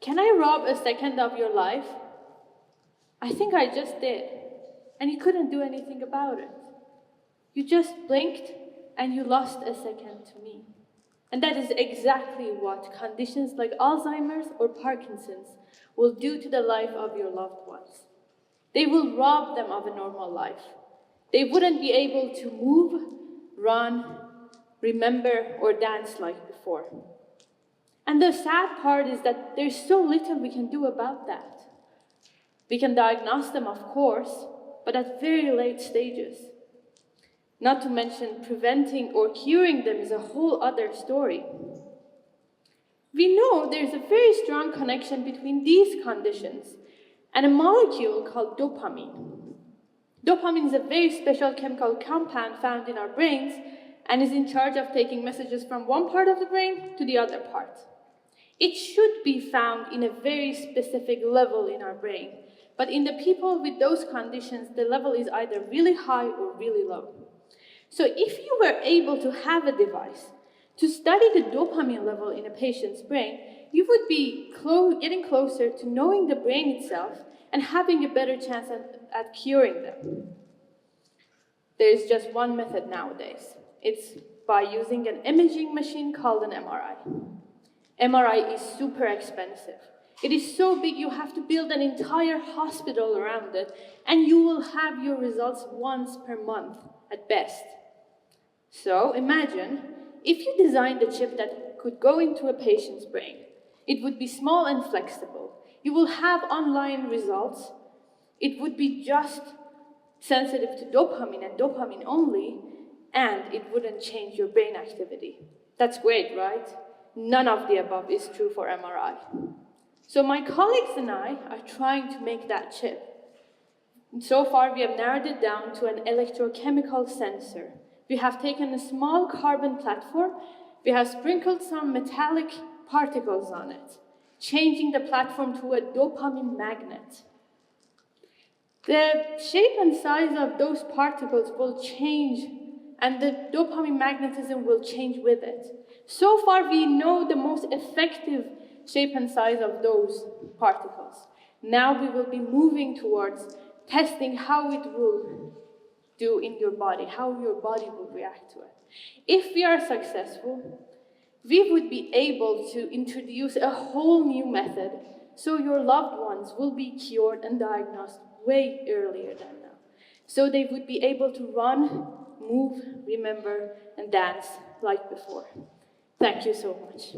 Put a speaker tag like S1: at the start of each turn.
S1: Can I rob a second of your life? I think I just did, and you couldn't do anything about it. You just blinked and you lost a second to me. And that is exactly what conditions like Alzheimer's or Parkinson's will do to the life of your loved ones. They will rob them of a normal life. They wouldn't be able to move, run, remember, or dance like before. And the sad part is that there's so little we can do about that. We can diagnose them, of course, but at very late stages. Not to mention preventing or curing them is a whole other story. We know there's a very strong connection between these conditions and a molecule called dopamine. Dopamine is a very special chemical compound found in our brains and is in charge of taking messages from one part of the brain to the other part. It should be found in a very specific level in our brain, but in the people with those conditions, the level is either really high or really low. So if you were able to have a device to study the dopamine level in a patient's brain, you would be getting closer to knowing the brain itself and having a better chance at curing them. There is just one method nowadays. It's by using an imaging machine called an MRI. MRI is super expensive. It is so big you have to build an entire hospital around it, and you will have your results once per month at best. So imagine if you designed a chip that could go into a patient's brain. It would be small and flexible. You will have online results. It would be just sensitive to dopamine and dopamine only, and it wouldn't change your brain activity. That's great, right? None of the above is true for MRI. So my colleagues and I are trying to make that chip. And so far, we have narrowed it down to an electrochemical sensor. We have taken a small carbon platform, we have sprinkled some metallic particles on it, changing the platform to a dopamine magnet. The shape and size of those particles will change, and the dopamine magnetism will change with it. So far, we know the most effective shape and size of those particles. Now we will be moving towards testing how it will do in your body, how your body will react to it. If we are successful, we would be able to introduce a whole new method so your loved ones will be cured and diagnosed way earlier than now. So they would be able to run, move, remember, and dance like before. Thank you so much.